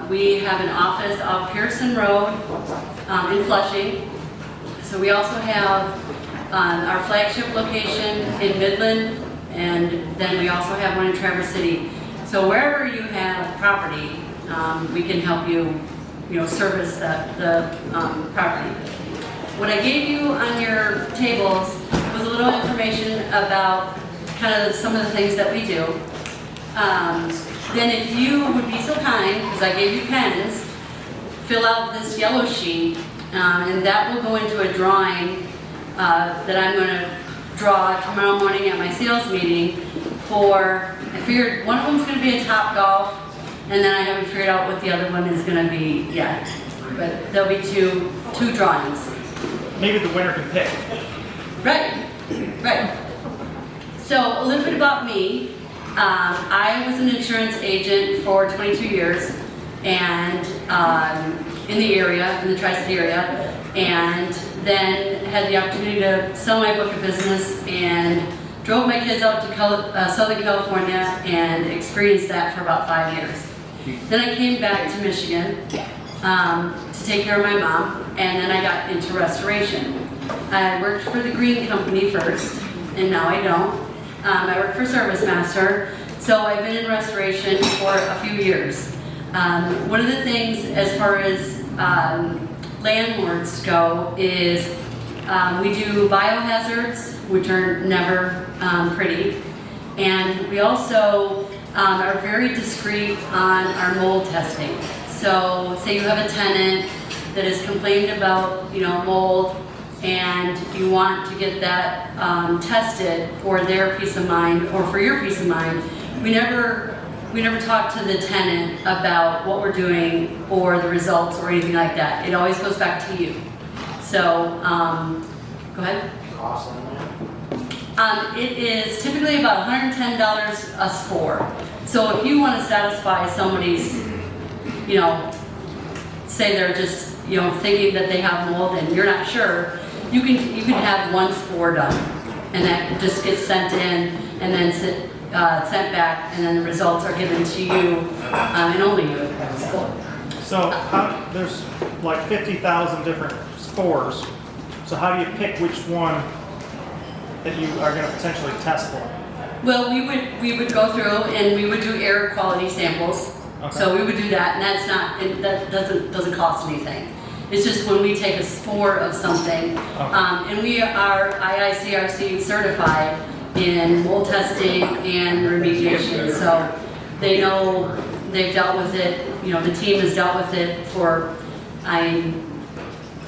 We have an office off Pearson Road in Flushing. So we also have our flagship location in Midland, and then we also have one in Traverse City. So wherever you have property, we can help you, service the property. What I gave you on your tables was a little information about kind of some of the things that we do. Then if you would be so kind, because I gave you pens, fill out this yellow sheet, and that will go into a drawing that I'm going to draw tomorrow morning at my sales meeting for, I figured one of them is going to be a Top Golf, and then I haven't figured out what the other one is going to be yet. But there'll be two drawings. Maybe the winner can pick. Right, right. So a little bit about me. I was an insurance agent for 22 years, and in the area, in the Tri-City area, and then had the opportunity to sell my book of business and drove my kids out to Southern California and experienced that for about 5 years. Then I came back to Michigan to take care of my mom, and then I got into restoration. I worked for the Green Company first, and now I don't. I work for Service Master, so I've been in restoration for a few years. One of the things as far as landlords go is we do biohazards, which are never pretty, and we also are very discreet on our mold testing. So say you have a tenant that has complained about mold, and you want to get that tested for their peace of mind or for your peace of mind. We never talk to the tenant about what we're doing or the results or anything like that. It always goes back to you. So, go ahead. Cost on that? It is typically about $110 a score. So if you want to satisfy somebody's, say they're just, thinking that they have mold and you're not sure, you can have one score done, and that just gets sent in and then sent back, and then the results are given to you and only you. So there's like 50,000 different spores. So how do you pick which one that you are going to potentially test for? Well, we would go through and we would do air quality samples. Okay. So we would do that, and that doesn't cost anything. It's just when we take a spore of something, and we are IICRC certified in mold testing and remediation, so they know they've dealt with it. The team has dealt with it for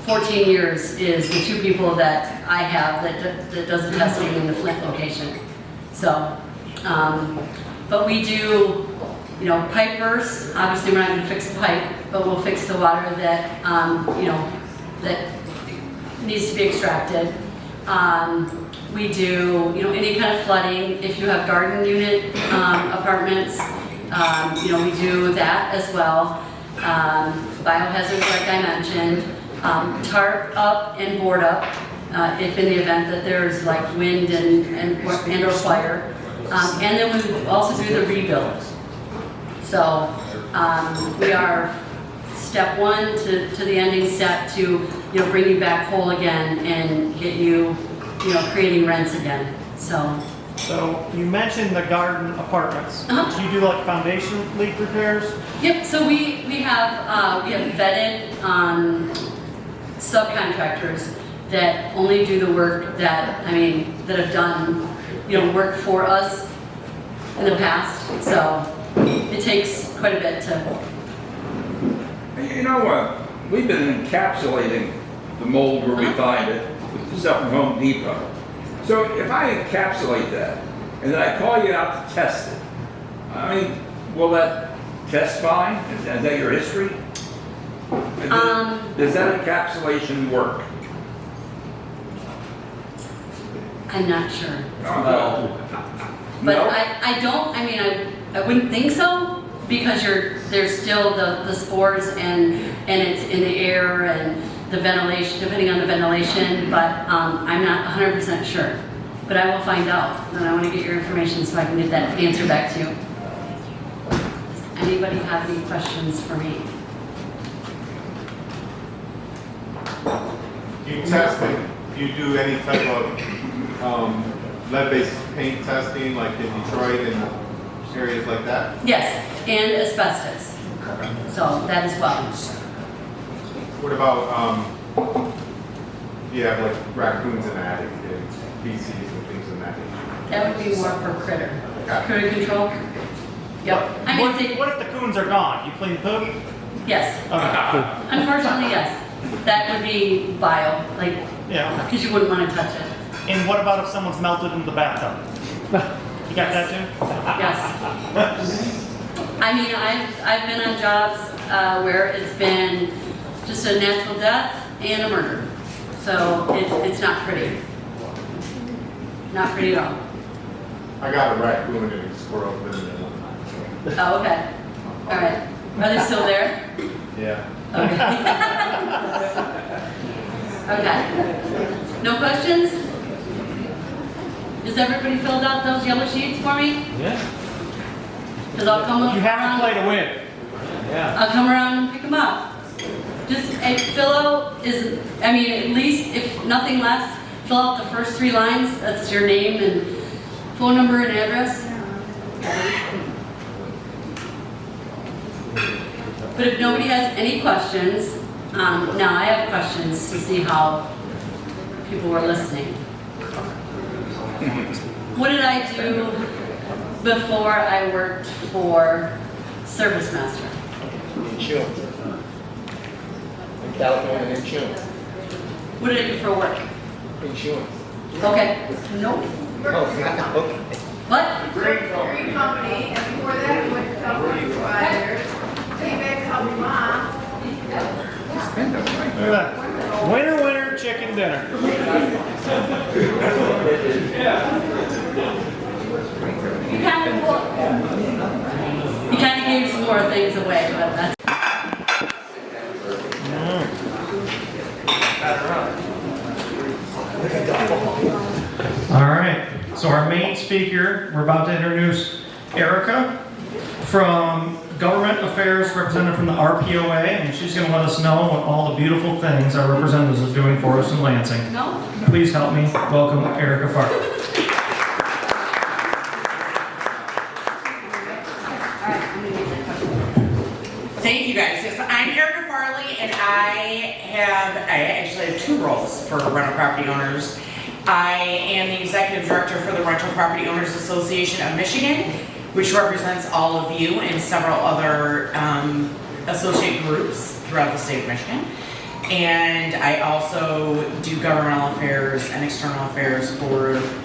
14 years. Is the two people that I have that does the testing in the Flint location. So, but we do. Pipe bursts, obviously we're not going to fix the pipe, but we'll fix the water that, that needs to be extracted. We do, any kind of flooding. If you have garden unit apartments, we do that as well. Biohazards, like I mentioned. Tarp up and board up, if in the event that there's like wind and or fire. And then we also do the rebuild. So we are step one to the ending step to bring you back whole again and get you creating rents again. So you mentioned the garden apartments. Do you do like foundation leak repairs? Yep. So we have vetted subcontractors that only do the work that that have done work for us in the past. So it takes quite a bit to. We've been encapsulating the mold where we find it with the stuff from Home Depot. So if I encapsulate that and then I call you out to test it, will that test fine? Is that your history? Does that encapsulation work? I'm not sure. No. But No? I don't. I wouldn't think so, because there's still the spores and it's in the air and the ventilation, depending on the ventilation. But I'm not 100% sure. But I will find out, and I want to get your information so I can get that answer back to you. anybody have any questions for me? You testing, do you do any type of lead-based paint testing like in Detroit and areas like that? Yes, and asbestos. So that as well. What about, you have like raccoons in the attic and feces and things in that nature? That would be more for critter. Okay. Critter control? Yep. I mean, What if the coons are gone? You clean poop? yes. Okay, cool. Unfortunately, yes. That would be vile, like, Yeah. because you wouldn't want to touch it. And what about if someone's melted in the bathtub? You got that too? Yes. I mean, I've been on jobs where it's been just a natural death and a murder. So it's not pretty. Not pretty at all. I got a raccoon and a squirrel living in one. Oh, okay. All right. Are they still there? Yeah. Okay. Okay. No questions? Has everybody filled out those yellow sheets for me? Yeah. Because I'll come You have to around. play to win. Yeah. I'll come around and pick them up. Just fill out I mean, at least if nothing less, fill out the first 3 lines. That's your name and phone number and address. But if nobody has any questions, now I have questions to see how people were listening. What did I do before I worked for Service Master? Insurance. In California, insurance. What did I do for work? Insurance. Okay. Nope. Oh, not, okay. What? Green company, and before that, we went to company providers, came back to help mom. Spend them, right? Look at that. Winner, winner, chicken dinner. You kind of gave some more things away, but that's. All right, so our main speaker, we're about to introduce Erica from Government Affairs, representative from the RPOA, and she's going to let us know what all the beautiful things our representatives are doing for us in Lansing. No? Please help me welcome Erica Farr. Thank you guys. Yes, I'm Erica Farley, and I actually have 2 roles for rental property owners. I am the executive director for the Rental Property Owners Association of Michigan, which represents all of you and several other associate groups throughout the state of Michigan. And I also do governmental affairs and external affairs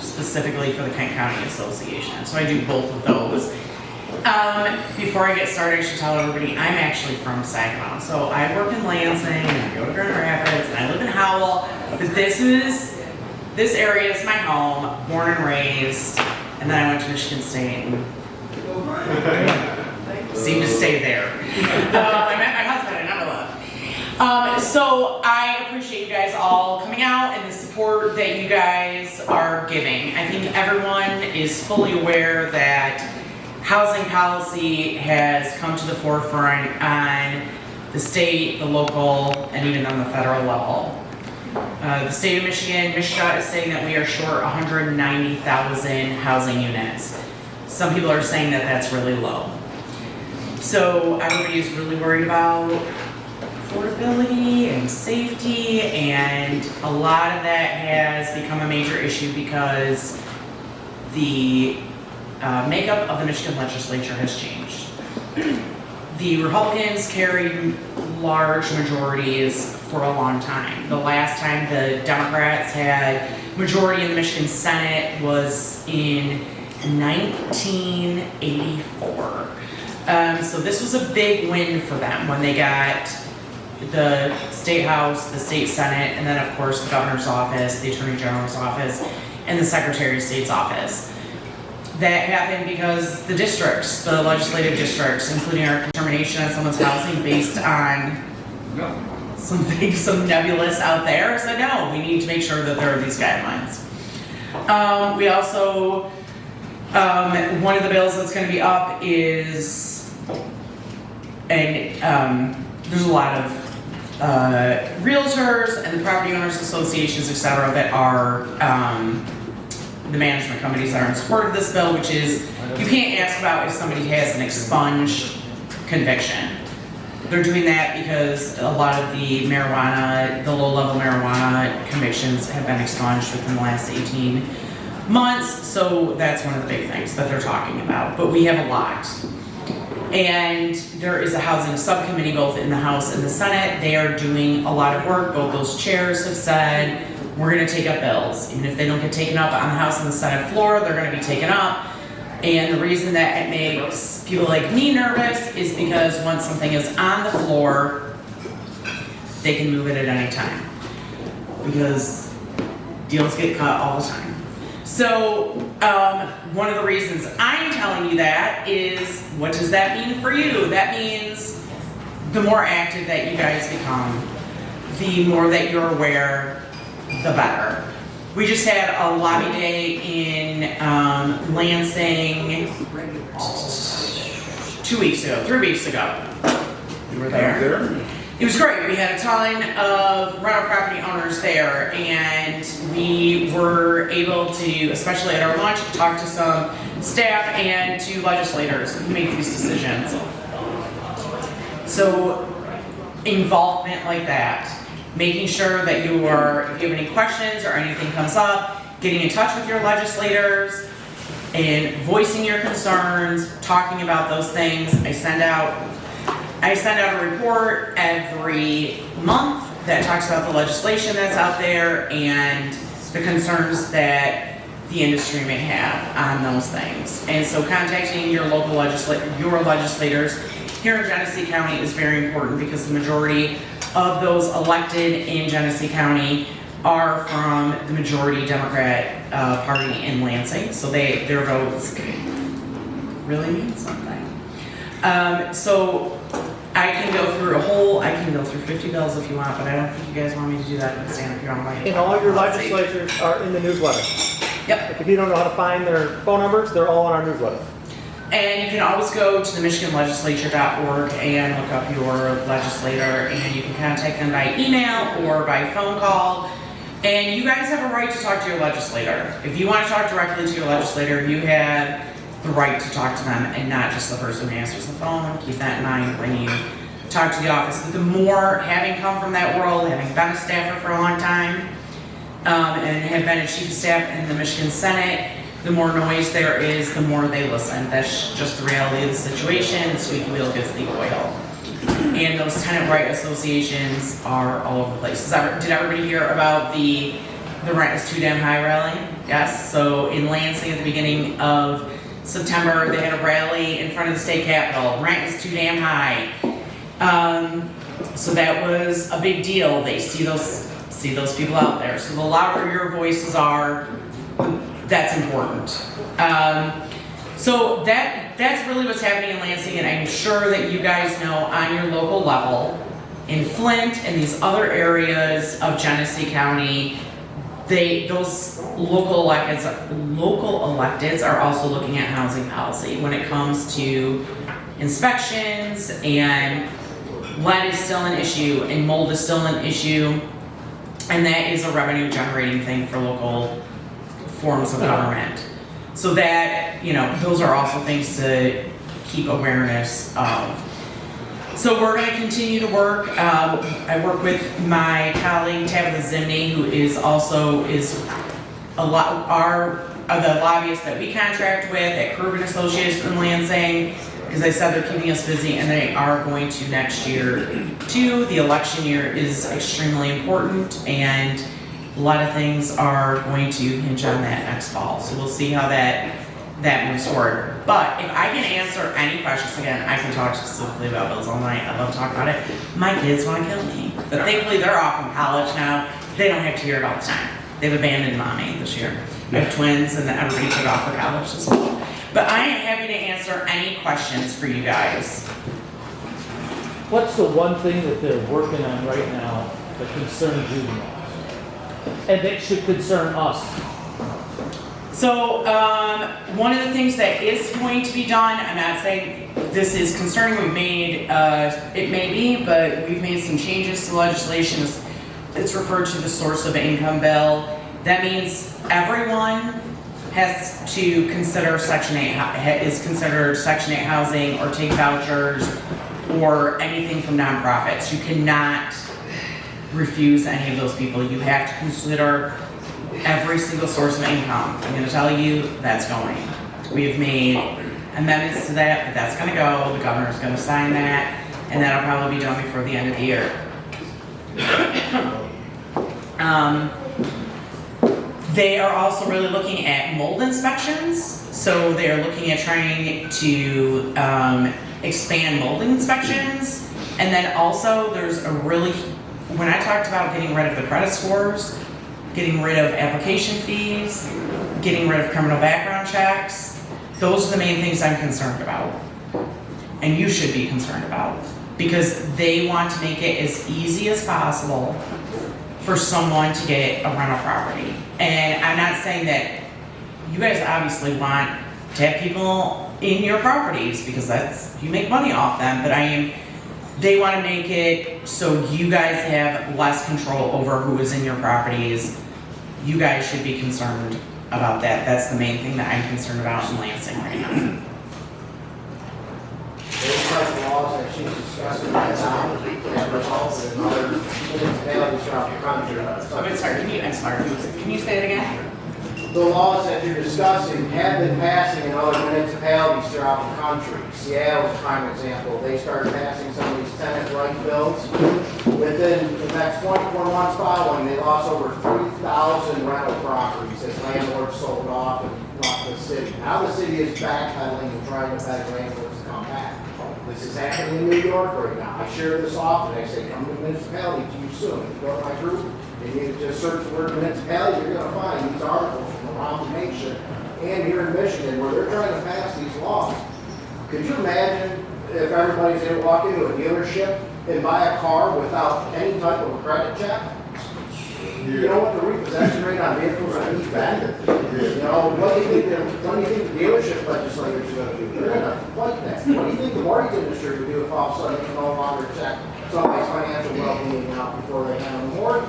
specifically for the Kent County Association. So I do both of those. Before I get started, I should tell everybody I'm actually from Saginaw. So I work in Lansing, and I go to Grand Rapids, and I live in Howell. But this area is my home, born and raised, and then I went to Michigan State and seemed to stay there. I met my husband and never left. So I appreciate you guys all coming out and the support that you guys are giving. I think everyone is fully aware that housing policy has come to the forefront on the state, the local, and even on the federal level. The state of Michigan, MSHA is saying that we are short 190,000 housing units. Some people are saying that that's really low. So everybody is really worried about affordability and safety, and a lot of that has become a major issue because the makeup of the Michigan legislature has changed. The Republicans carried large majorities for a long time. The last time the Democrats had majority in the Michigan Senate was in 1984. So this was a big win for them when they got the State House, the State Senate, and then of course the Governor's office, the Attorney General's office, and the Secretary of State's office. That happened because the districts, the legislative districts, including our determination on someone's housing based on some nebulous out there, said no, we need to make sure that there are these guidelines. We also, one of the bills that's going to be up is and there's a lot of realtors and the property owners associations, et cetera, that are the management companies that are in support of this bill, which is you can't ask about if somebody has an expunged conviction. They're doing that because a lot of the marijuana, the low-level marijuana convictions have been expunged within the last 18 months, so that's one of the big things that they're talking about. But we have a lot. And there is a housing subcommittee both in the House and the Senate. They are doing a lot of work. Both those chairs have said, we're gonna take up bills. Even if they don't get taken up on the House and the Senate floor, they're gonna be taken up. And the reason that it makes people like me nervous is because once something is on the floor, they can move it at any time. Because deals get cut all the time. So, one of the reasons I'm telling you that is, what does that mean for you? That means the more active that you guys become, the more that you're aware, the better. We just had a lobby day in Lansing 3 weeks ago. You were there? It was great. We had a ton of rental property owners there, and we were able to, especially at our lunch, talk to some staff and to legislators who make these decisions. So, involvement like that, making sure that you are, if you have any questions or anything comes up, getting in touch with your legislators and voicing your concerns, talking about those things. I send out a report every month that talks about the legislation that's out there and the concerns that the industry may have on those things. And so contacting your local legislators here in Genesee County is very important because the majority of those elected in Genesee County are from the majority Democrat party in Lansing. So their votes really mean something. So I can go through 50 bills if you want, but I don't think you guys want me to do that and stand up here on my. And all your legislatures are in the newsletter. Yep. Like if you don't know how to find their phone numbers, they're all on our newsletter. And you can always go to the MichiganLegislature.org and look up your legislator, and you can contact them by email or by phone call. And you guys have a right to talk to your legislator. If you want to talk directly to your legislator, you have the right to talk to them and not just the person who answers the phone. Keep that in mind when you talk to the office. But the more, having come from that world, having been a staffer for a long time, and have been a chief of staff in the Michigan Senate, the more noise there is, the more they listen. That's just the reality of the situation. The squeaky wheel gets the oil. And those tenant right associations are all over the place. Did everybody hear about the rent is too damn high rally? Yes. So in Lansing at the beginning of September, they had a rally in front of the state capitol. Rent is too damn high. So that was a big deal. They see those people out there. So the louder your voices are, that's important. So that's really what's happening in Lansing, and I'm sure that you guys know on your local level, in Flint and these other areas of Genesee County, those local electeds are also looking at housing policy when it comes to inspections, and lead is still an issue and mold is still an issue, and that is a revenue generating thing for local forms of government. So that, those are also things to keep awareness of. So we're going to continue to work. I work with my colleague Tabitha Zimney, who is the lobbyist that we contract with at Kerwin Associates in Lansing. As I said, they're keeping us busy, and they are going to next year too. The election year is extremely important, and a lot of things are going to hinge on that next fall. So we'll see how that moves forward. But if I can answer any questions, again, I can talk specifically about bills all night. I love talking about it. My kids want to kill me. But thankfully they're off in college now. They don't have to hear it all the time. They've abandoned mommy this year. I have twins, and everybody took off for college this fall. But I am happy to answer any questions for you guys. What's the one thing that they're working on right now that concerns you the most? And that should concern us? So, one of the things that is going to be done, I'm not saying this is concerning. We've made, it may be, but we've made some changes to legislation. It's referred to the source of income bill. That means everyone has to consider Section 8, is considered Section 8 housing or take vouchers or anything from nonprofits. You cannot refuse any of those people. You have to consider every single source of income. I'm going to tell you that's going. We have made amendments to that, but that's going to go. The governor's going to sign that, and that'll probably be done before the end of the year. They are also really looking at mold inspections. So they are looking at trying to expand mold inspections. And then also there's a really, when I talked about getting rid of the credit scores, getting rid of application fees, getting rid of criminal background checks, those are the main things I'm concerned about. And you should be concerned about. Because they want to make it as easy as possible for someone to get a rental property. And I'm not saying that you guys obviously want to have people in your properties because that's, you make money off them, but they want to make it so you guys have less control over who is in your properties. You guys should be concerned about that. That's the main thing that I'm concerned about in Lansing right now. Those type of laws that she's discussing right now have resulted in other municipalities throughout the country. I'm sorry, can you say it again? The laws that you're discussing have been passing in other municipalities throughout the country. Seattle's a prime example. They started passing some of these tenant right bills. Within the next 24 months following, they lost over 3,000 rental properties as landlords sold off and left the city. Now the city is backpedaling and trying to beg landlords to come back. This is happening in New York right now. I share this often. I say, come to the municipality to you soon. If you go to my group and you just search the word municipality, you're going to find these articles from around the nation and here in Michigan where they're trying to pass these laws. Could you imagine if everybody's going to walk into a dealership and buy a car without any type of a credit check? You know what the repossession rate on vehicles are going to be? You know, what do you think the dealership legislators are going to do? They're going to fight that. What do you think the mortgage industry would do if all of a sudden they can no longer check somebody's financial well-being out before they have a mortgage?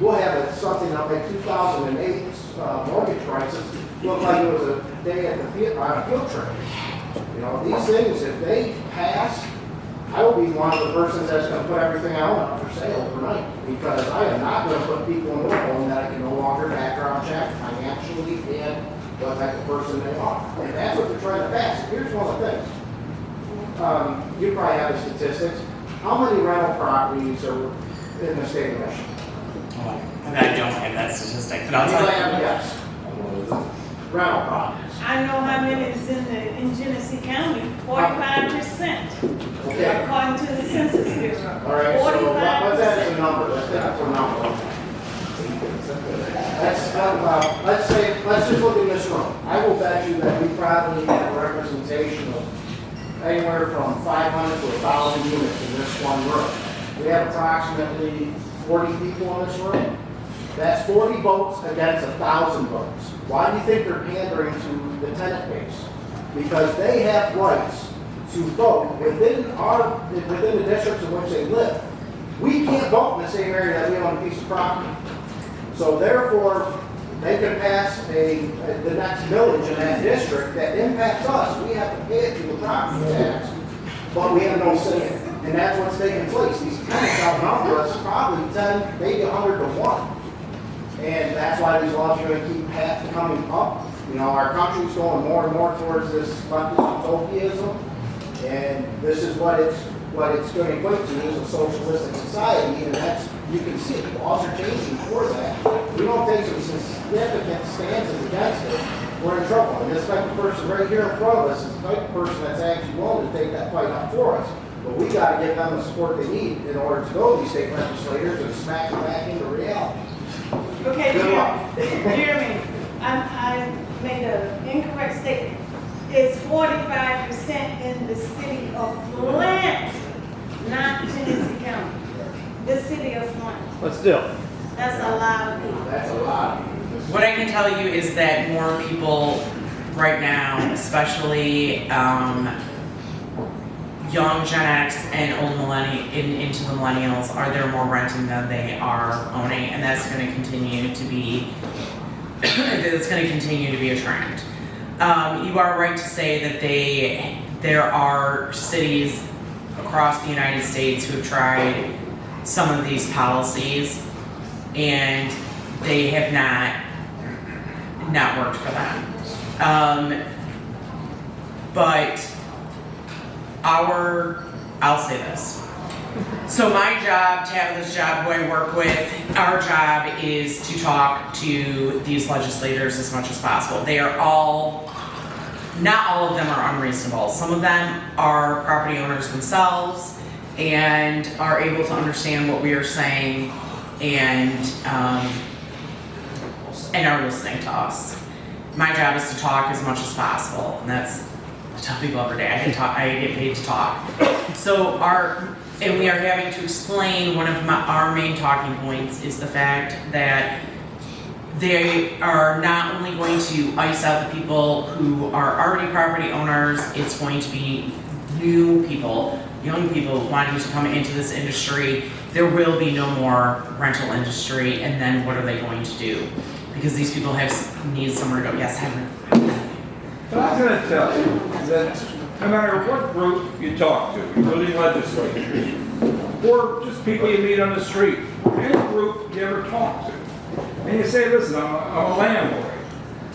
We'll have something like 2008 mortgage crisis look like it was a day at the on a field trip. You know, these things, if they pass, I will be one of the persons that's going to put everything I own up for sale overnight because I am not going to put people in their home that I can no longer background check financially and what type of person they are. And that's what they're trying to pass. Here's one of the things. You probably have the statistics. How many rental properties are in the state of Michigan? And I don't have that statistic, but I'll tell you. Yes. Rental properties. I know how many is in Genesee County, 45%, Okay. according to the Census Bureau. All right, so let's add a number. Let's take it for a number. Let's just look in this room. I will bet you that we probably have a representation of anywhere from 500 to 1,000 units in this one room. We have approximately 40 people in this room. That's 40 votes against 1,000 votes. Why do you think they're pandering to the tenant base? Because they have rights to vote within the districts in which they live. We can't vote in the same area that we own a piece of property. So therefore, they can pass the next village in that district that impacts us. We have to pay it through the property tax, but we have no say in it. And that's what's taking place. These tenants outnumber us probably 10, maybe 100 to 1. And that's why these laws are going to keep coming up. You know, our country's going more and more towards this leftist utopianism, and this is what it's going to equate to is a socialistic society, and that's, you can see it. Laws are changing for that. We don't take some significant stances against it, we're in trouble. And this type of person right here in front of us is the type of person that's actually willing to take that fight up for us. But we got to give them the support they need in order to go to these state legislators and smack them back into reality. Okay, Good luck. Jeremy, I made an incorrect statement. It's 45% in the city of Flint, not Genesee County. The city of Flint. Let's do it. That's a lot of people. That's a lot. What I can tell you is that more people right now, especially young Gen X and old into the millennials are there more renting than they are owning, and that's going to continue to be a trend. You are right to say that there are cities across the United States who have tried some of these policies, and they have not worked for them. But I'll say this. So my job, Tabitha's job, who I work with, our job is to talk to these legislators as much as possible. They are not all of them are unreasonable. Some of them are property owners themselves and are able to understand what we are saying and are listening to us. My job is to talk as much as possible, and that's, I tell people every day, I get paid to talk. So and we are having to explain one of our main talking points is the fact that they are not only going to ice out the people who are already property owners, it's going to be new people, young people wanting to come into this industry. There will be no more rental industry, and then what are they going to do? Because these people need somewhere to go. Yes, Henry. But I'm going to tell you that no matter what group you talk to, including legislators, or just people you meet on the street, any group you ever talk to, and you say, listen, I'm a landlord,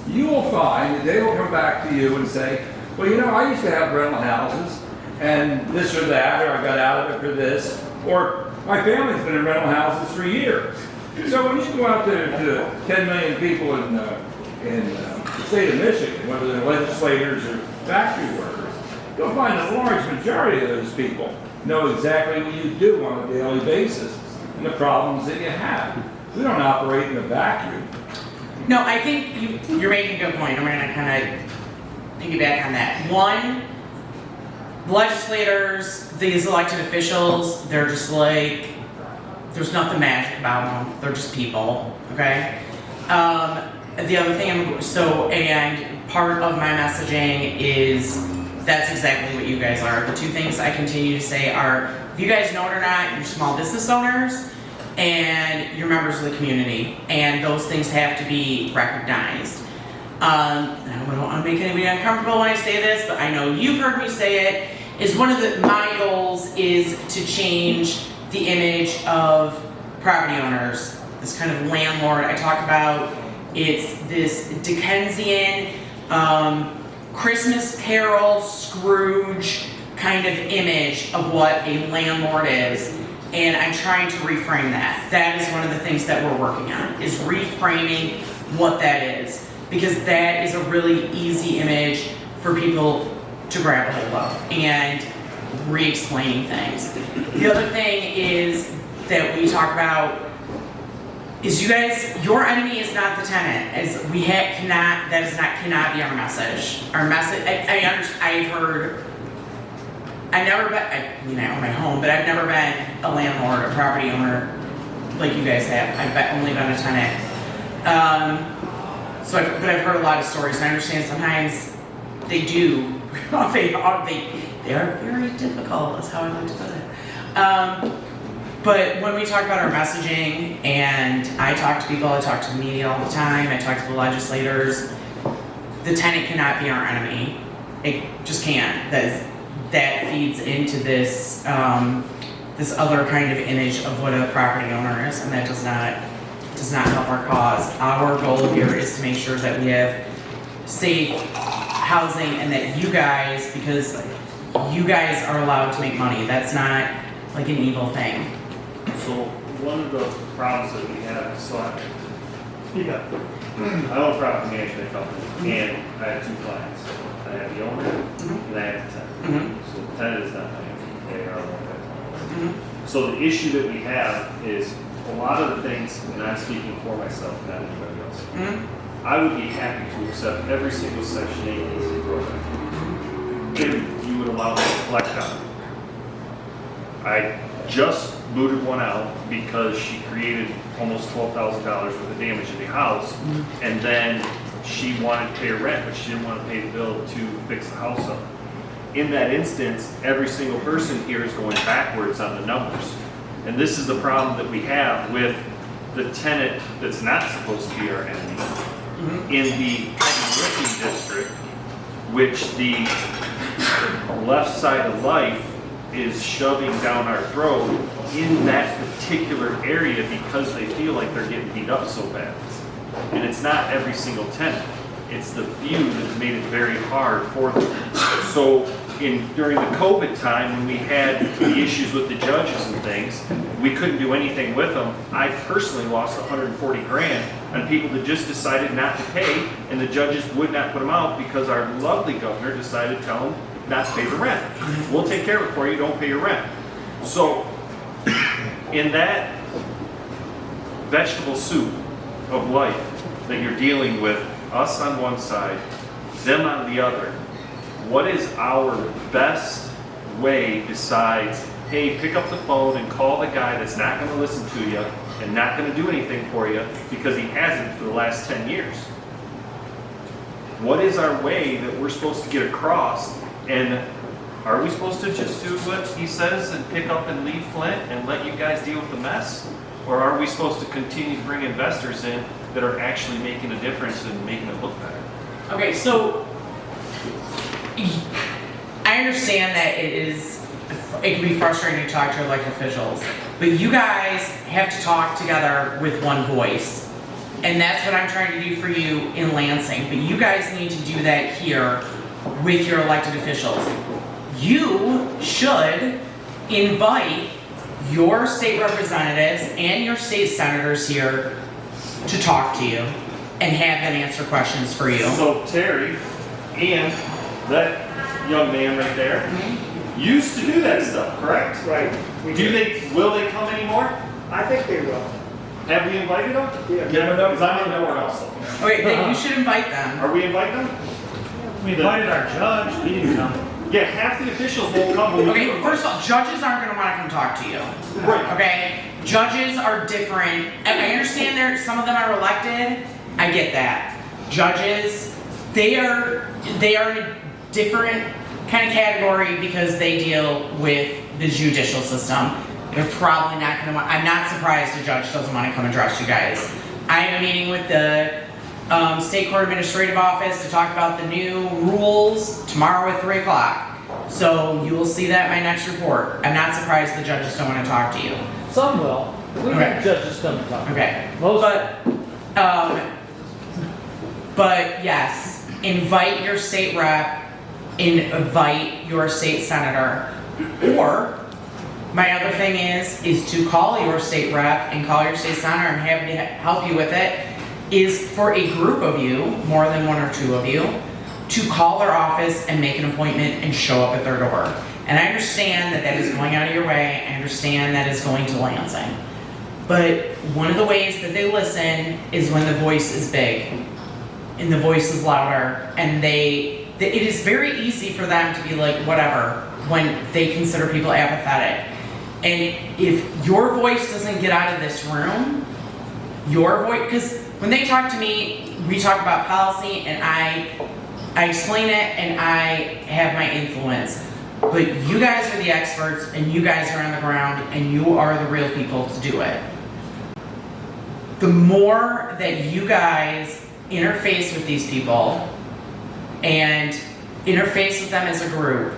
you will find that they will come back to you and say, well, you know, I used to have rental houses, and this or that, or I got out of it for this, or my family's been in rental houses for years. So when you go out there to 10 million people in the state of Michigan, whether they're legislators or factory workers, you'll find a large majority of those people know exactly what you do on a daily basis and the problems that you have. We don't operate in a vacuum. No, I think you're making a good point. I'm going to kind of piggyback on that. One, legislators, these elected officials, they're just like, there's nothing magic about them. They're just people, okay? The other thing, and part of my messaging is that's exactly what you guys are. The two things I continue to say are, if you guys know it or not, you're small business owners and you're members of the community, and those things have to be recognized. I don't want to make anybody uncomfortable when I say this, but I know you've heard me say it, is one of my goals is to change the image of property owners, this kind of landlord I talk about. It's this Dickensian, Christmas Carol, Scrooge kind of image of what a landlord is. And I'm trying to reframe that. That is one of the things that we're working on, is reframing what that is. Because that is a really easy image for people to grab a hold of and re-explaining things. The other thing is that we talk about is you guys, your enemy is not the tenant. Cannot be our message. Our message, I've never been, I own my home, but I've never been a landlord, a property owner like you guys have. I've only been a tenant. But I've heard a lot of stories, and I understand sometimes they do. they are very difficult, is how I like to put it. But when we talk about our messaging, and I talk to people, I talk to the media all the time, I talk to the legislators, the tenant cannot be our enemy. It just can't. That feeds into this this other kind of image of what a property owner is, and that does not help our cause. Our goal here is to make sure that we have safe housing, and that you guys, because you guys are allowed to make money. That's not like an evil thing. So one of the problems that we have, so I own a property management company, and I have two clients. I have the owner, and I have the tenant. So the tenant is not paying, they are one. So the issue that we have is a lot of the things, and I'm speaking for myself, not anybody else. I would be happy to accept every single Section 8 leasing program if you would allow me to collect on it. I just booted one out because she created almost $12,000 worth of damage in the house, and then she wanted to pay her rent, but she didn't want to pay the bill to fix the house up. in that instance, every single person here is going backwards on the numbers. And this is the problem that we have with the tenant that's not supposed to be our enemy in the heavy lifting district, which the left side of life is shoving down our throat in that particular area because they feel like they're getting beat up so bad. And it's not every single tenant. It's the few that have made it very hard for them. So during the COVID time, when we had the issues with the judges and things, we couldn't do anything with them. I personally lost 140 grand on people that just decided not to pay, and the judges would not put them out because our lovely governor decided to tell them not to pay the rent. We'll take care of it for you, don't pay your rent. So in that vegetable soup of life that you're dealing with, us on one side, them on the other, what is our best way besides, hey, pick up the phone and call the guy that's not going to listen to you and not going to do anything for you because he hasn't for the last 10 years? What is our way that we're supposed to get across? And are we supposed to just do what he says and pick up and leave Flint and let you guys deal with the mess? Or are we supposed to continue to bring investors in that are actually making a difference and making it look better? Okay, so I understand that it can be frustrating to talk to elected officials, but you guys have to talk together with one voice. And that's what I'm trying to do for you in Lansing. But you guys need to do that here with your elected officials. You should invite your state representatives and your state senators here to talk to you and have them answer questions for you. So Terry and that young man right there used to do that stuff, correct? Right. Will they come anymore? I think they will. Have we invited them? Yeah. Because I'm on the board also. Okay, then you should invite them. Are we inviting them? We invited our judge, he didn't come. Yeah, half the officials won't come. When we Okay, do first of all, judges aren't gonna wanna come talk to you. Right. Okay? Judges are different. And I understand some of them are elected. I get that. Judges, they are in a different kind of category because they deal with the judicial system. They're probably not gonna I'm not surprised a judge doesn't wanna come address you guys. I have a meeting with the State Court Administrative Office to talk about the new rules tomorrow at 3 o'clock. So you will see that in my next report. I'm not surprised the judges don't want to talk to you. Some will. We Okay. have judges come and talk. Okay. Most. But yes, invite your state rep, invite your state senator, or my other thing is to call your state rep and call your state senator and have to help you with it, is for a group of you, more than one or two of you, to call their office and make an appointment and show up at their door. And I understand that is going out of your way. I understand that is going to Lansing. But one of the ways that they listen is when the voice is big and the voice is louder, and it is very easy for them to be like, whatever, when they consider people apathetic. And if your voice doesn't get out of this room, your voice, because when they talk to me, we talk about policy and I explain it and I have my influence. But you guys are the experts and you guys are on the ground and you are the real people to do it. The more that you guys interface with these people and interface with them as a group,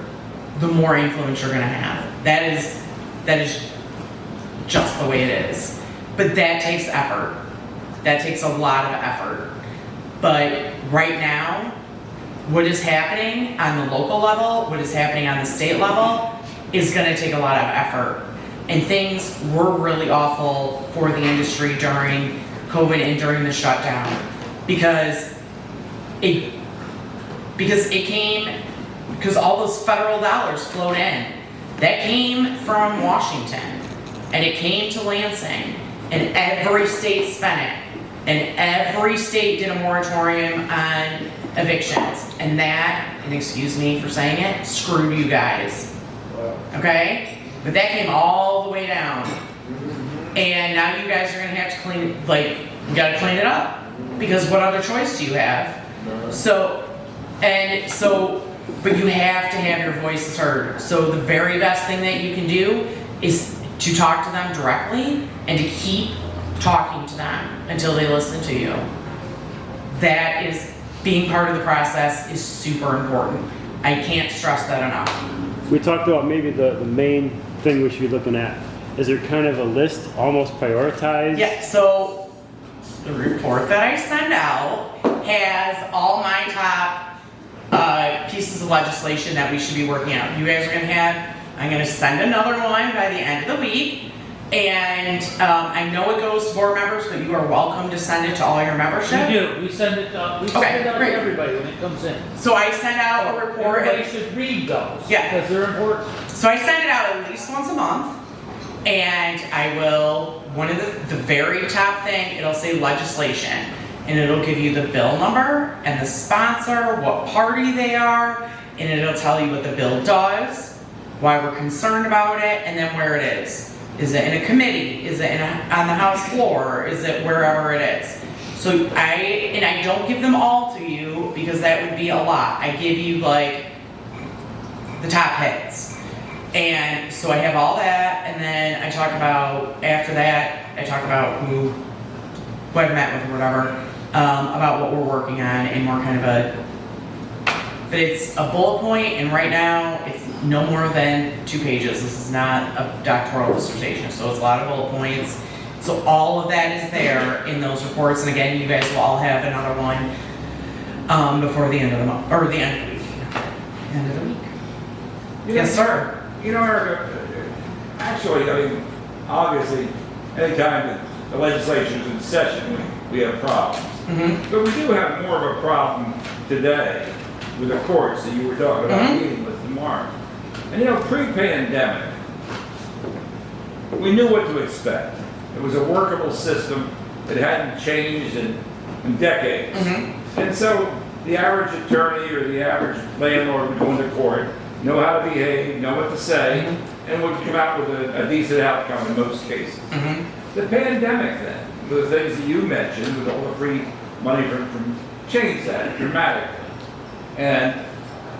the more influence you're gonna have. That is just the way it is. But that takes effort. That takes a lot of effort. But right now, what is happening on the local level, what is happening on the state level, is gonna take a lot of effort. And things were really awful for the industry during COVID and during the shutdown. Because all those federal dollars flowed in. That came from Washington, and it came to Lansing, and every state spent it. And every state did a moratorium on evictions. And that, and excuse me for saying it, screwed you guys. Okay? But that came all the way down. And now you guys are gonna have to clean it, you gotta clean it up. Because what other choice do you have? So but you have to have your voices heard. So the very best thing that you can do is to talk to them directly and to keep talking to them until they listen to you. That is, being part of the process is super important. I can't stress that enough. We talked about maybe the main thing we should be looking at. Is there kind of a list, almost prioritized? Yeah, so the report that I send out has all my top pieces of legislation that we should be working on. You guys are gonna have, I'm gonna send another one by the end of the week. And I know it goes to board members, but you are welcome to send it to all your membership. We do, we send it out to great. everybody when it comes in. So I send out a report. Everybody should read those. Yeah. Because they're important. So I send it out at least once a month. And I will, one of the very top thing, it'll say legislation. And it'll give you the bill number and the sponsor, what party they are, and it'll tell you what the bill does, why we're concerned about it, and then where it is. Is it in a committee? Is it on the House floor? Is it wherever it is? So I don't give them all to you because that would be a lot. I give you like the top hits. And so I have all that, and then I talk about, after that, I talk about who I've met with or whatever, about what we're working on and more kind of but it's a bullet point, and right now it's no more than 2 pages. This is not a doctoral dissertation, so it's a lot of bullet points. So all of that is there in those reports, and again, you guys will all have another one before the end of the month, or the end of the week. End of the week. Yes, sir. You know, Erica, actually, I mean, obviously, anytime that the legislature is in session, we have problems. Mm-hmm. But we do have more of a problem today with the courts that you were talking about meeting with tomorrow. And you know, pre-pandemic, we knew what to expect. It was a workable system. It hadn't changed in decades. Mm-hmm. And so the average attorney or the average landlord would go into court, know how to behave, know what to say, and would come out with a decent outcome in most cases. Mm-hmm. The pandemic then, the things that you mentioned with all the free money from changed that dramatically. And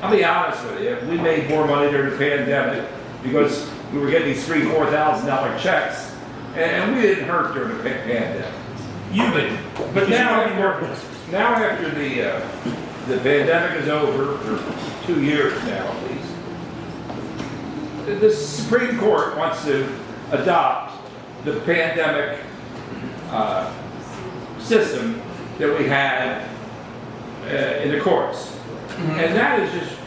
I'll be honest with you, we made more money during the pandemic because we were getting these $3,000-$4,000 checks, and we didn't hurt during the pandemic. You did. But now after the pandemic is over for 2 years now at least, the Supreme Court wants to adopt the pandemic system that we had in the courts. Mm-hmm. And that has just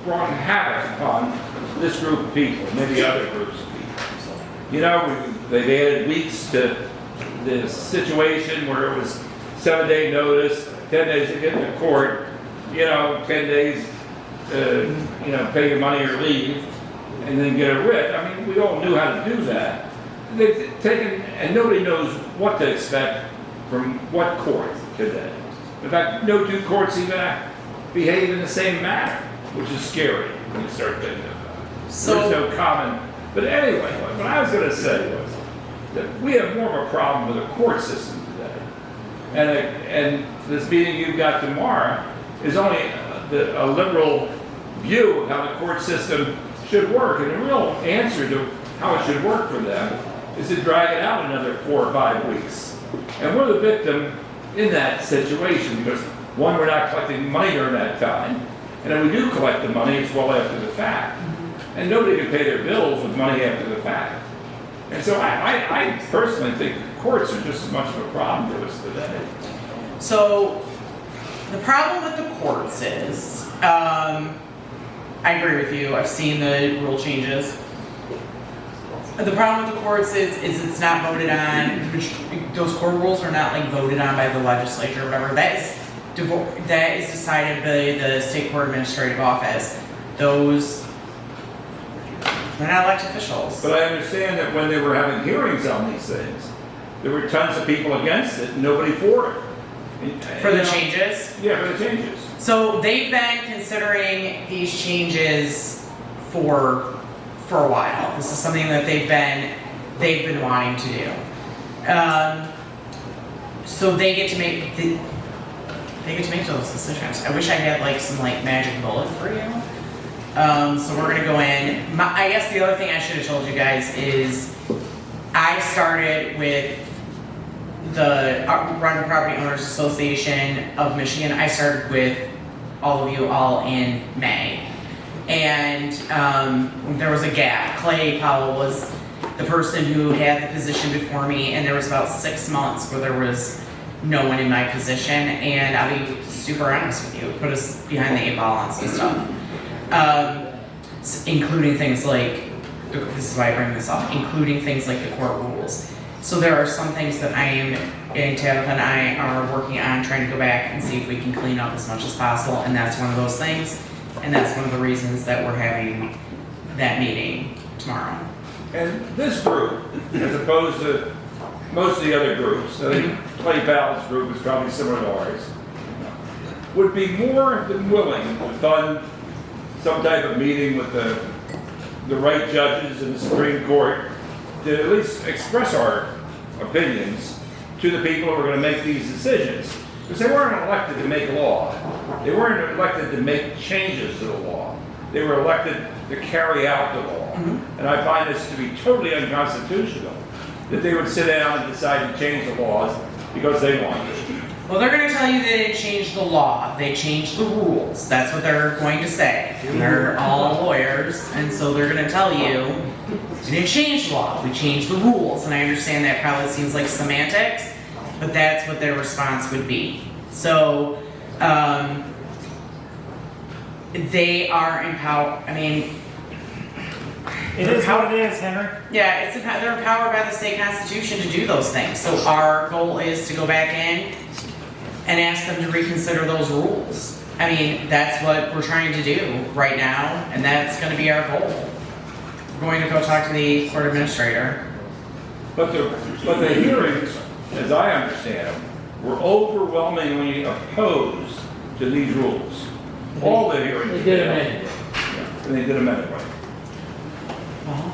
brought havoc upon this group of people, maybe other groups of people. You know, they've added weeks to the situation where it was 7-day notice, 10 days to get to court, you know, 10 days, you know, pay your money or leave, and then get a writ. I mean, we all knew how to do that. They've taken, and nobody knows what to expect from what court today. In fact, no 2 courts even behave in the same manner, which is scary when you start thinking about it. So, there's no common, but anyway, what I was going to say was that we have more of a problem with the court system today. And this meeting you've got tomorrow is only a liberal view of how the court system should work. And the real answer to how it should work for them is to drag it out another 4 or 5 weeks. And we're the victim in that situation because, one, we're not collecting money during that time, and then we do collect the money, it's well after the fact. And nobody can pay their bills with money after the fact. And so I personally think the courts are just as much of a problem to us today. So the problem with the courts is, I agree with you, I've seen the rule changes. The problem with the courts is it's not voted on, which those court rules are not like voted on by the legislature or whatever. That is decided by the state court administrative office. Those, they're not elected officials. But I understand that when they were having hearings on these things, there were tons of people against it and nobody for it. For the changes? Yeah, for the changes. So they've been considering these changes for a while. This is something that they've been wanting to do. So they get to make They get to make those decisions. I wish I had like some like magic bullet for you. So we're gonna go in. I guess the other thing I should have told you guys is I started with the Rental Property Owners Association of Michigan. I started with all of you all in May. And there was a gap. Clay Powell was the person who had the position before me, and there was about 6 months where there was no one in my position, and I'll be super honest with you, it put us behind the 8 ball on some stuff. Including things like, this is why I bring this up, including things like the court rules. So there are some things that I am, and Tabitha and I are working on trying to go back and see if we can clean up as much as possible, and that's one of those things. And that's one of the reasons that we're having that meeting tomorrow. And this group, as opposed to most of the other groups, I think Clay Powell's group is probably similar to ours, would be more than willing to fund some type of meeting with the right judges in the Supreme Court to at least express our opinions to the people who are going to make these decisions. Because they weren't elected to make law. They weren't elected to make changes to the law. They were elected to carry out the law. And I find this to be totally unconstitutional, that they would sit down and decide to change the laws because they wanted to. Well, they're going to tell you they didn't change the law. They changed the rules. That's what they're going to say. They're all lawyers, and so they're going to tell you, we didn't change the law. We changed the rules. And I understand that probably seems like semantics, but that's what their response would be. So, they are empowered, I mean... It is what it is, Henry. Yeah, they're empowered by the state constitution to do those things. So our goal is to go back in and ask them to reconsider those rules. I mean, that's what we're trying to do right now, and that's gonna be our goal. We're going to go talk to the court administrator. But the hearings, as I understand them, were overwhelmingly opposed to these rules. All the hearings. They did amend it. Yeah, and they did amend it, right? Well,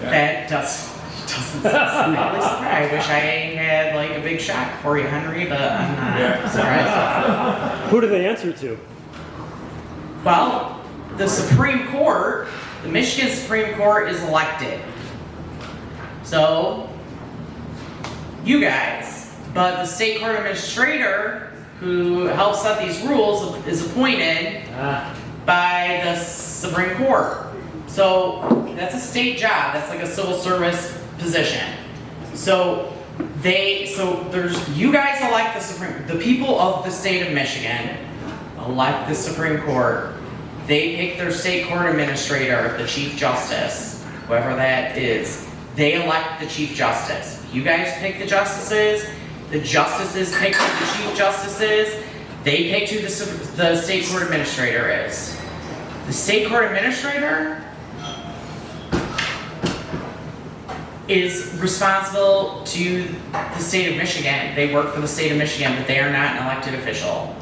Yeah. that doesn't surprise. I wish I had like a big shock for you, Henry, but I'm not surprised. Who do they answer to? Well, the Supreme Court, the Michigan Supreme Court is elected. So, you guys, but the state court administrator who helps set these rules is appointed by the Supreme Court. So that's a state job. That's like a civil service position. So you guys elect the people of the state of Michigan elect the Supreme Court. They pick their state court administrator, the chief justice, whoever that is. They elect the chief justice. You guys pick the justices. The justices pick who the chief justice is. They pick who the state court administrator is. The state court administrator is responsible to the state of Michigan. They work for the state of Michigan, but they are not an elected official.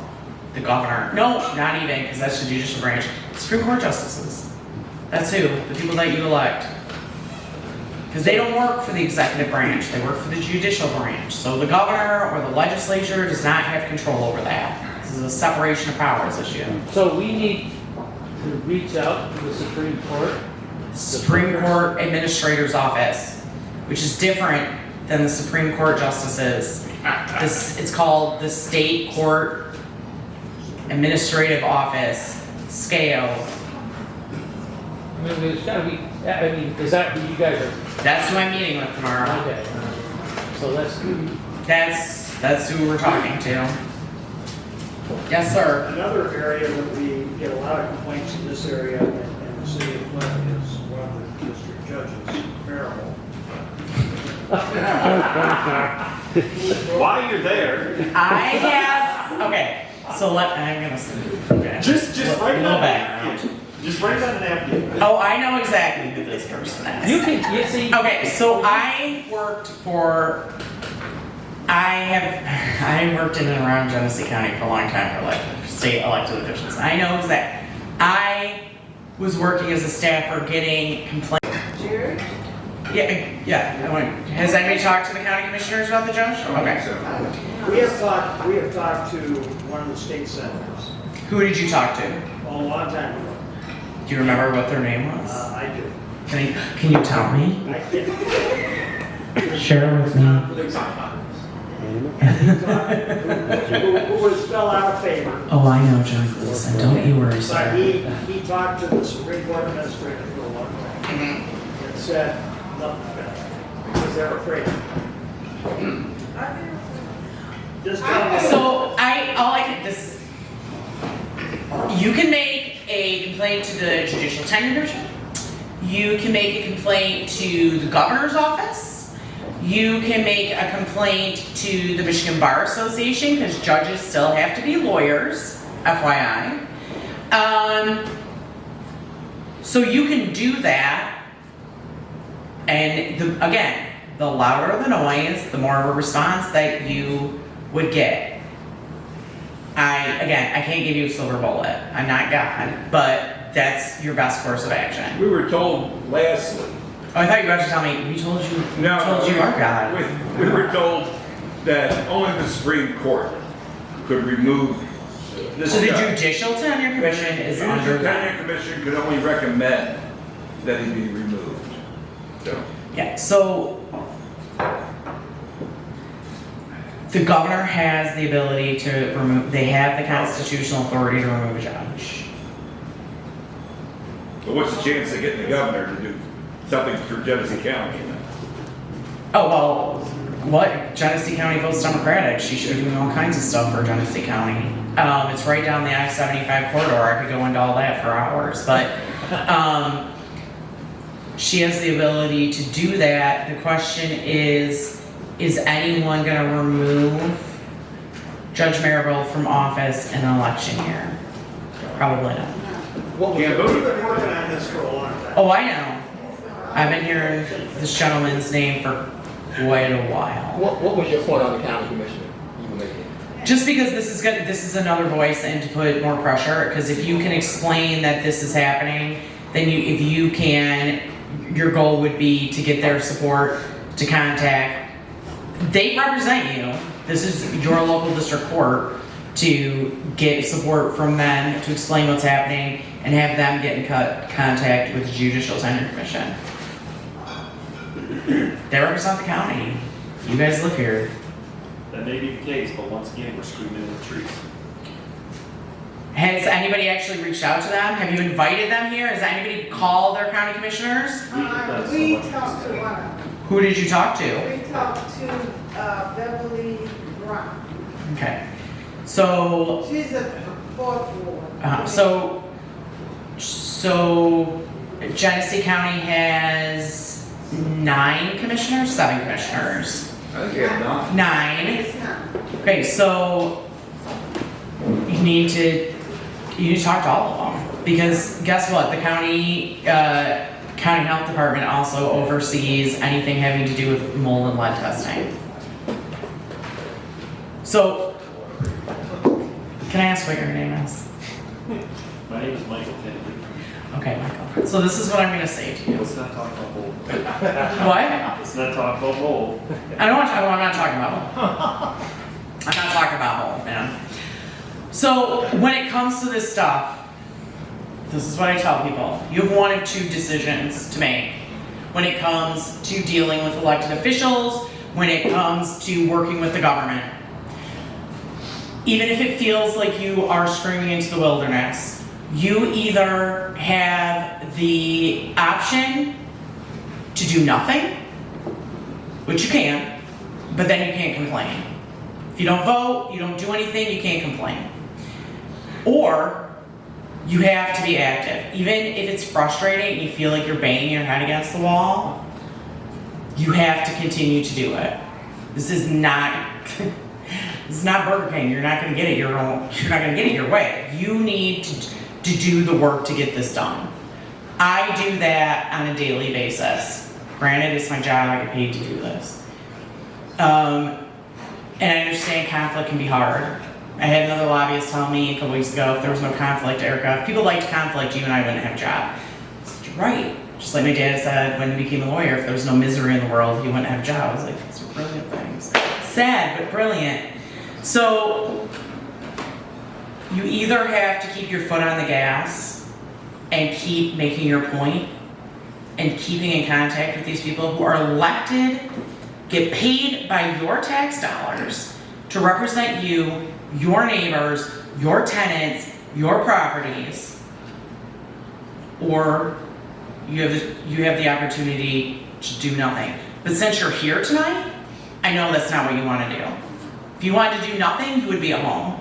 The governor, no, not even, because that's the judicial branch. Supreme Court justices. That's who, the people that you elect. Because they don't work for the executive branch, they work for the judicial branch. So the governor or the legislature does not have control over that. This is a separation of powers issue. So we need to reach out to the Supreme Court? Supreme Court Administrator's Office, which is different than the Supreme Court Justices. It's called the State Court Administrative Office, SCAO. I mean, there's gotta be, I mean, is that who you guys are? That's who I'm meeting with tomorrow. Okay. So That's who we're talking to. Yes, sir. Another area that we get a lot of complaints in this area in the city of Flint is one of the district judges, Merrill. While you're there, Okay, so I'm gonna, okay. just write a down little a background. napkin. Just write down a napkin. Oh, I know exactly who this person is. You can, you see. Okay, so I worked in and around Genesee County for a long time for state elected officials. I know that I was working as a staffer getting complaints. Jared? Yeah. Has anybody talked to the county commissioners about the judge? Okay. So, house. We have talked to one of the state senators Who did you talk to? a long time ago. Do you remember what their name was? I do. Can you tell me? I can't. Share with me. Who was fell out of favor. Oh, I know John Gleason. Don't you worry, But sir. he talked to the Supreme Court administrator for a long time and said nothing better because they're afraid. Just tell me. So all I can, you can make a complaint to the Judicial Tenure Commission. You can make a complaint to the governor's office. You can make a complaint to the Michigan Bar Association, because judges still have to be lawyers, FYI. So you can do that, and again, the louder the noise, the more of a response that you would get. I can't give you a silver bullet. I'm not God, but that's your best course of action. We were told lastly. Oh, I thought you were about to tell me, we told you, you are God. We were told that only the Supreme Court could remove this. So the guy. Judicial Tenure Commission is The under Judicial that. Tenure Commission could only recommend that he be removed. So, Yeah, so the governor has the ability to remove, they have the constitutional authority to remove a judge. but what's the chance of getting the governor to do something for Genesee County? Oh, well, what? Genesee County votes Democratic. She should be doing all kinds of stuff for Genesee County. It's right down the I-75 corridor. I could go into all that for hours, but she has the ability to do that. The question is anyone going to remove Judge Maribel from office in an election year? Probably not. Can't vote. We've been working on this for a long time. Oh, I know. I've been hearing this gentleman's name for quite a while. What was your point on the county commissioner you were making? Just because this is another voice and to put more pressure, because if you can explain that this is happening, then your goal would be to get their support, to contact. They represent you. This is your local district court, to get support from them, to explain what's happening, and have them get in contact with the Judicial Tenure Commission. They represent the county. You guys live here. That may be the case, but once again, we're screaming in the trees. Has anybody actually reached out to them? Have you invited them here? Has anybody called their county commissioners? We talked to one of them. Who did you talk to? We talked to Beverly Brown. Okay. So, She's a fourth ward. so Genesee County has 9 commissioners, 7 commissioners. I think you have 9. 9. It's not. Okay, so you need to talk to all of them, because guess what? The county health department also oversees anything having to do with mold and lead testing. So, can I ask what your name is? My name is Michael Kennedy. Okay, Michael. So this is what I'm going to say to you. Let's not talk about mold. What? Let's not talk about mold. I'm not talking about mold. I'm not talking about mold, man. So when it comes to this stuff, this is what I tell people. You have one of 2 decisions to make when it comes to dealing with elected officials, when it comes to working with the government. Even if it feels like you are screaming into the wilderness, you either have the option to do nothing, which you can, but then you can't complain. If you don't vote, you don't do anything, you can't complain. Or you have to be active. Even if it's frustrating and you feel like you're banging your head against the wall, you have to continue to do it. This is not Burger King. You're not going to get it your way. You need to do the work to get this done. I do that on a daily basis. Granted, it's my job. I get paid to do this. And I understand conflict can be hard. I had another lobbyist tell me a couple weeks ago, if there was no conflict, Erica, if people liked conflict, you and I wouldn't have a job. I said, you're right. Just like my dad said when he became a lawyer, if there was no misery in the world, he wouldn't have a job. I was like, these are brilliant things. Sad, but brilliant. So you either have to keep your foot on the gas and keep making your point and keeping in contact with these people who are elected, get paid by your tax dollars to represent you, your neighbors, your tenants, your properties, or you have the opportunity to do nothing. But since you're here tonight, I know that's not what you want to do. If you wanted to do nothing, you would be at home.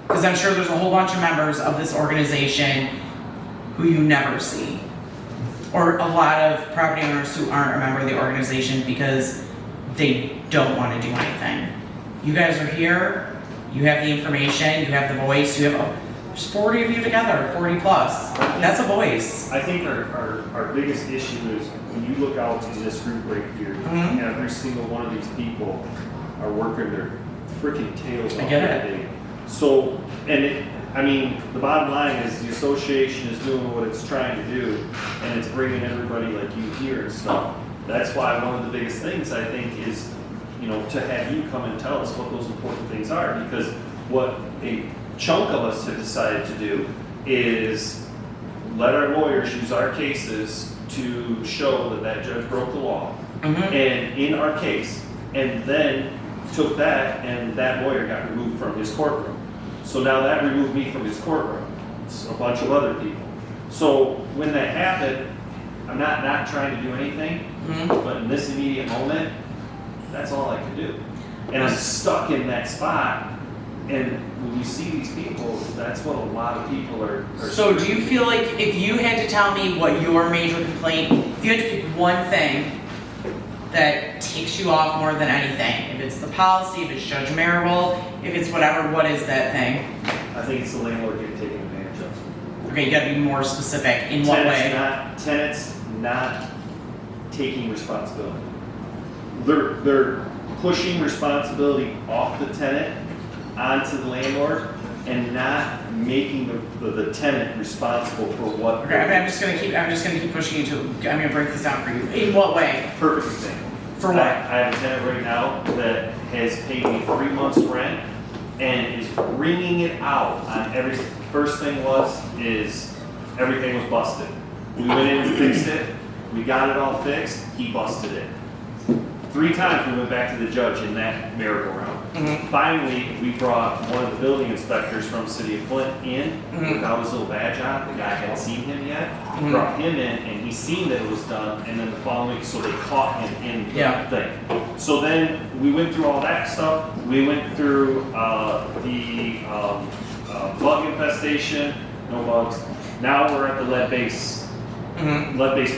Because I'm sure there's a whole bunch of members of this organization who you never see. Or a lot of property owners who aren't a member of the organization because they don't want to do anything. You guys are here, you have the information, you have the voice, there's 40 of you together, 40 plus. That's a voice. I think our biggest issue is when you look out in this group right here, every single one of these people are working their freaking tails off I get it. every day. So, the bottom line is the association is doing what it's trying to do, and it's bringing everybody like you here and stuff. That's why one of the biggest things I think is, to have you come and tell us what those important things are, because what a chunk of us have decided to do is let our lawyers use our cases to show that judge broke the law, and in our case, and then took that, and that lawyer got removed from his courtroom. So now that removed me from his courtroom. It's a bunch of other people. So when that happened, I'm not trying to do anything, but in this immediate moment, that's all I could do. And I'm stuck in that spot. And when you see these people, that's what a lot of people are So do you feel like if you had to tell me what your major complaint, if you had to pick one thing that takes you off more than anything, if it's the policy, if it's Judge Marable, if it's whatever, what is that thing? I think it's the landlord getting taken advantage of. Okay, you gotta be more specific. In what way? Tenants not taking responsibility. They're pushing responsibility off the tenant onto the landlord and not making the tenant responsible for what. Okay, I'm just gonna keep pushing you to, I'm gonna break this down for you. In what way? Perfect example. For what? I have a tenant right now that has paid me 3 months rent and is wringing it out on first thing is everything was busted. We went in and fixed it. We got it all fixed. He busted it. 3 times we went back to the judge in that merry-go-round. Finally, we brought one of the building inspectors from the city of Flint in without his little badge on. The guy hadn't seen him yet. Brought him in, and he seen that it was done. And then the following week, so they caught him in the thing. So then we went through all that stuff. We went through the bug infestation. No bugs. Now we're at the lead-based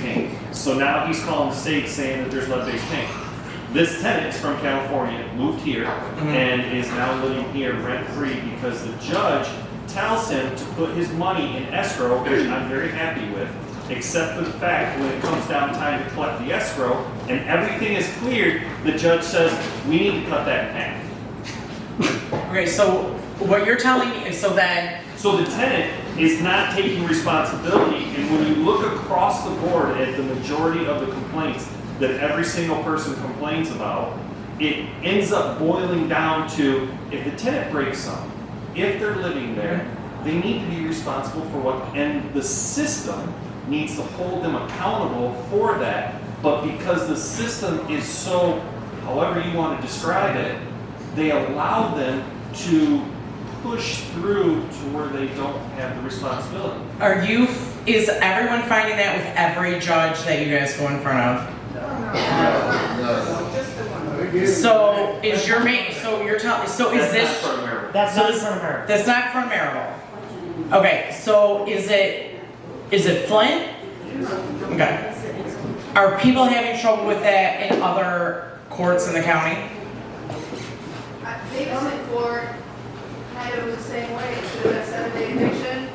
paint. So now he's calling the state saying that there's lead-based paint. This tenant is from California, moved here, and is now living here rent-free because the judge tells him to put his money in escrow, which I'm very happy with, except for the fact when it comes down time to collect the escrow and everything is cleared, the judge says, we need to cut that in half. Okay, so what you're telling me is so the tenant is not taking responsibility, and when you look across the board at the majority of the complaints that every single person complains about, it ends up boiling down to if the tenant breaks something, if they're living there, they need to be responsible for and the system needs to hold them accountable for that. But because the system is so, however you want to describe it, they allow them to push through to where they don't have the responsibility. Is everyone finding that with every judge that you guys go in front of? So is your main, so you're telling, so is this? That's not from America. That's not from Marable. Okay, so is it Flint? Okay. Are people having trouble with that in other courts in the county? Davidson Court kind of was the same way. It should have been 7-day eviction.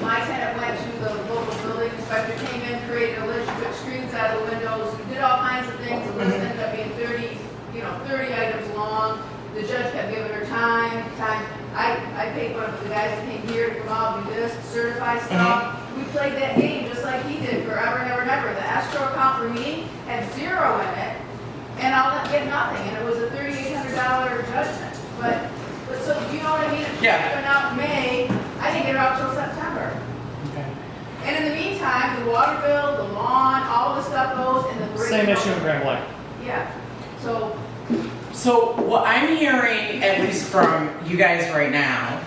My tenant went to the local building inspector, came in, created a list, took screens out of the windows, did all kinds of things. The list ended up being 30 items long. The judge kept giving her time. I paid one of the guys that came here to come out and do this, certify stuff. We played that game just like he did forever and ever and ever. The escrow account for me had 0 in it, and I'll get nothing. And it was a $3,800 judgment. But But so, do you know what I mean? If Yeah. it went out in May, I didn't get it out till September. Okay. And in the meantime, the water bill, the lawn, all the stuff goes in the. Same issue in Grand Blanc. Yeah, so, So what I'm hearing, at least from you guys right now,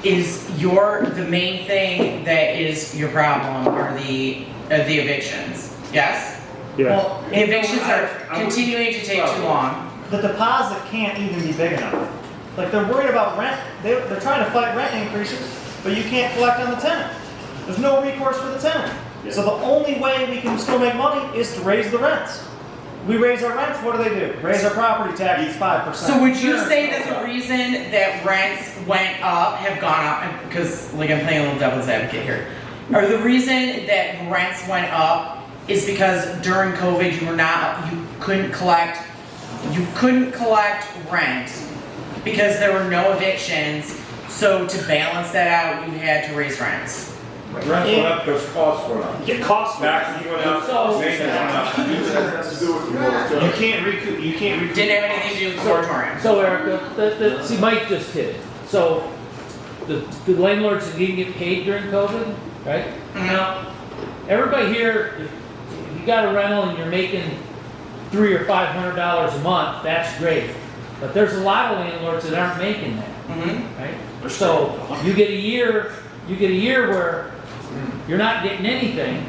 is the main thing that is your problem are the evictions, yes? Yeah. Well, The evictions are I- continuing to take too long. The deposit can't even be big enough. Like, they're worried about rent, they're trying to fight rent increases, but you can't collect on the tenant. There's no recourse for the tenant. So the only way we can still make money is to raise the rents. We raise our rents, what do? Raise our property taxes 5%. So would you say that the reason that rents went up, have gone up, because like I'm playing a little devil's advocate here, or the reason that rents went up is because during COVID you couldn't collect rent because there were no evictions, so to balance that out, you had to raise rents. Rents went up because costs went up. Yeah, cost Taxes went up, So- maintenance went up. You can't recoup. Didn't have anything to do with the moratorium. So Erica, see, Mike just hit it. So the landlords didn't get paid during COVID, right? Now, everybody here, if you got a rental and you're making $300 or $500 a month, that's great. But there's a lot of landlords that aren't making that, right? So you get a year where you're not getting anything.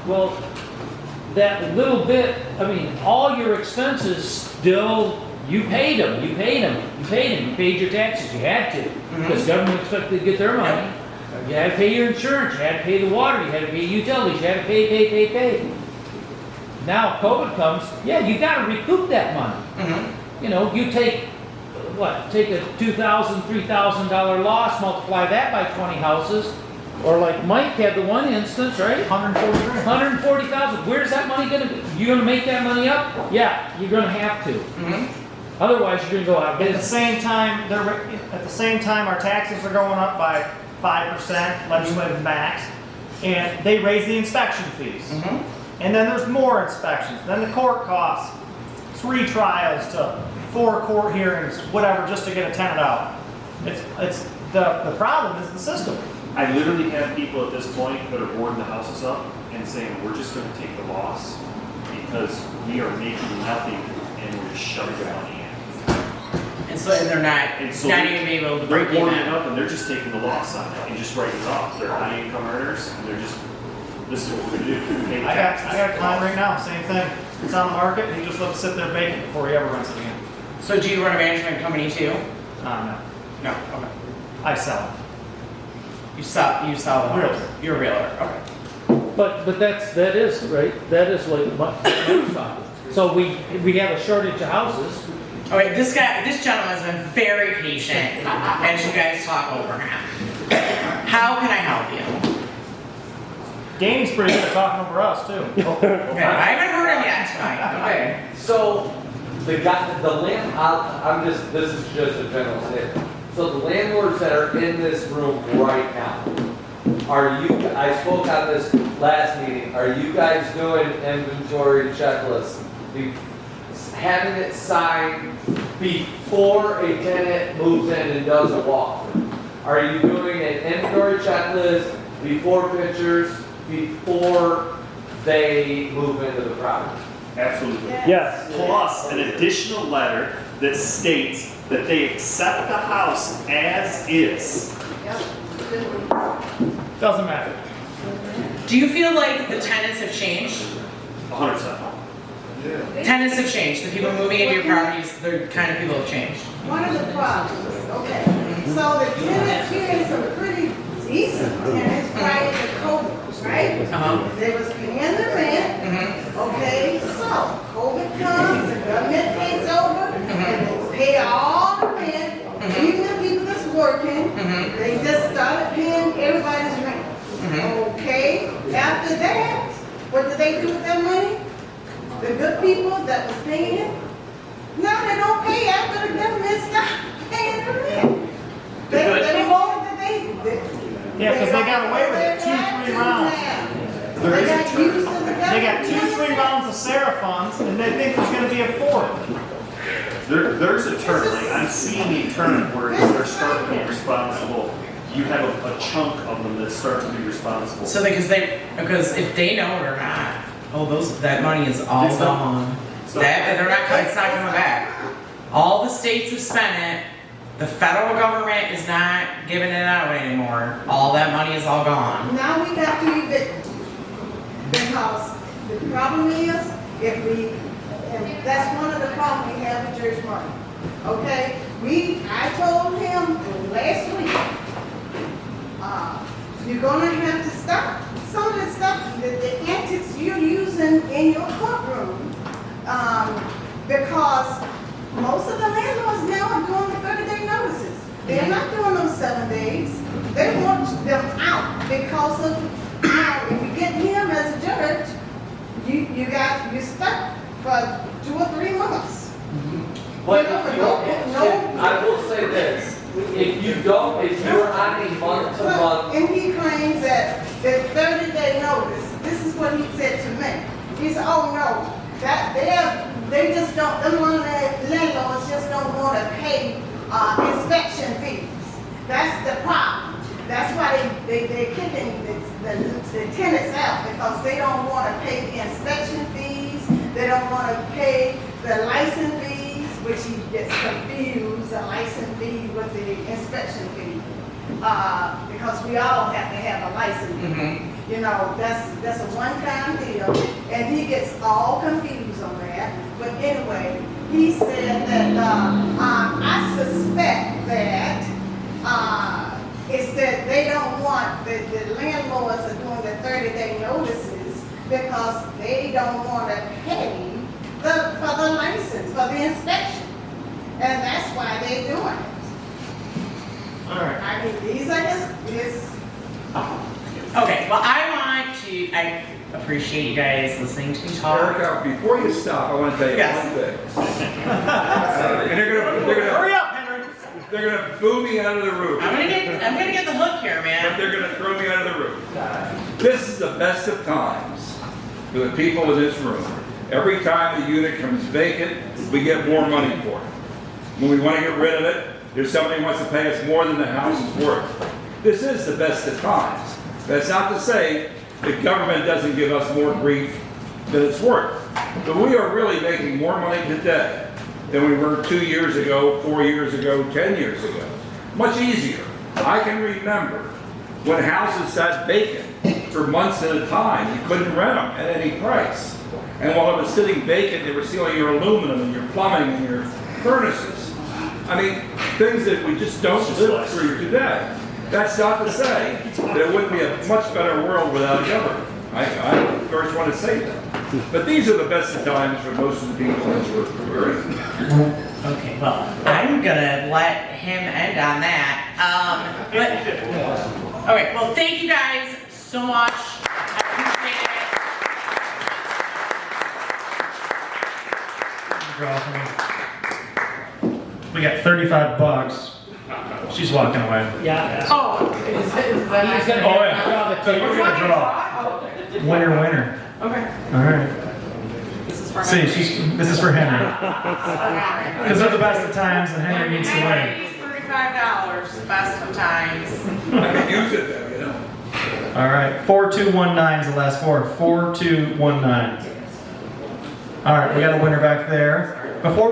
Well, that little bit, I mean, all your expenses still, you paid them. You paid your taxes, you had to, because government expected to get their money. You had to pay your insurance, you had to pay the water, you had to pay utilities, you had to pay. Now COVID comes, yeah, you gotta recoup that money. You know, you take a $2,000, $3,000 loss, multiply that by 20 houses, or like Mike had the one instance, right? 140,000. Where's that money gonna be? You gonna make that money up? Yeah, you're gonna have to. Otherwise, you're gonna go out of At the business. same time, our taxes are going up by 5%, legislative max, and they raise the inspection fees. And then there's more inspections, then the court costs, 3 trials to 4 court hearings, whatever, just to get a tenant out. The problem is the system. I literally have people at this point that are boarding the houses up and saying, we're just gonna take the loss because we are making nothing and we're just shoving the money in. And they're not even be able to They're break boarding it even. up and they're just taking the loss on it and just writing it off. They're high income earners and they're just, this is what we do. We pay I got taxes. a client right now, same thing. It's on the market, and he just lets it sit there vacant before he ever rents it again. So do you run a management company too? No, No, okay. I sell it. You sell the house. Realtor. You're a realtor, okay. But that is right. That is like Mike's talking. So we have a shortage of houses. Okay, this gentleman's been very patient as you guys talk over him. How can I help you? Danny's pretty good at talking over us, too. Okay, I haven't heard him yet tonight. Okay. So, this is just a general statement. So the landlords that are in this room right now, I spoke on this last meeting, are you guys doing inventory checklists? Having it signed before a tenant moves in and does a walkthrough? Are you doing an inventory checklist before pictures, before they move into the property? Absolutely. Yes. Plus an additional letter that states that they accept the house as is. Doesn't matter. Do you feel like the tenants have changed? 100%. Tenants have changed. The people moving into your properties, the kind of people have changed. One of the problems, okay, so the tenants here, some pretty decent tenants prior to COVID, right? They was paying the rent, okay, so COVID comes, the government takes over, and they pay all the rent, even the people that's working, they just started paying everybody's rent. Okay, after that, what do they do with their money? The good people that was paying it, now they don't pay after the government stopped paying the rent. They more than Yeah, because they got away with it 2-3 rounds. They got used to the government. They got 2-3 rounds of Sarah funds, and they think it's going to be a 4th. There's a turn, like, I'm seeing a turn where they're starting to be responsible. You have a chunk of them that start to be responsible. So because if they know it or not, that money is all It's not- gone. it's not- It's not coming back. All the states have spent it. The federal government is not giving it out anymore. All that money is all gone. Now we got to evict them. Because the problem is, and that's one of the problems we have with Church Martin. Okay, I told him last week, you're gonna have to stop some of the stuff, the antics you're using in your courtroom, because most of the landlords now are doing the 30-day notices. They're not doing those 7 days. They want them out because of, if you get him as a judge, you're stuck for 2 or 3 months. But No. I will say this, if you're on a month-to-month, And he claims that the 30-day notice, this is what he said to me. He said, oh no, that they just don't, them landlords just don't want to pay inspection fees. That's the problem. That's why they're kicking the tenants out, because they don't want to pay the inspection fees. They don't want to pay the license fees, which he gets confused, the license fee with the inspection fee. Because we all have to have a license fee. You know, that's a one-time deal, and he gets all confused on that. But anyway, he said that I suspect that it's that they don't want, the landlords are doing the 30-day notices because they don't want to pay for the license, for the inspection. And that's why they're doing it. All right. I mean, these are his Okay, well, I appreciate you guys listening to me talk. Erica, before you stop, I want to tell you Yes. one thing. And they're gonna Hurry up, Henry. they're gonna boo me out of the room. I'm gonna get the hook here, But man. they're gonna throw me out of the room. This is the best of times for the people in this room. Every time the unit comes vacant, we get more money for it. When we want to get rid of it, there's somebody who wants to pay us more than the house is worth. This is the best of times. That's not to say the government doesn't give us more grief than it's worth. But we are really making more money today than we were 2 years ago, 4 years ago, 10 years ago. Much easier. I can remember when houses sat vacant for months at a time. You couldn't rent them at any price. And while it was sitting vacant, they were stealing your aluminum and your plumbing and your furnaces. I mean, things that we just don't live through today. That's not to say that it wouldn't be a much better world without government. I first want to say that. But these are the best of times for most of the people that we're in. Okay, well, I'm gonna let him end on that. Okay, well, thank you guys so much. I appreciate it. We got 35 bucks. She's walking away. Yeah. Oh, He's gonna Oh, yeah. draw the So you're gonna draw. Winner, winner. Okay. All right. This is for See, Henry. this is for Henry. Because they're the best of times, and Henry needs to win. Henry's $35, best of times. I can use it though, you know. All right, 4219 is the last four. 4219. All right, we got a winner back there. Before we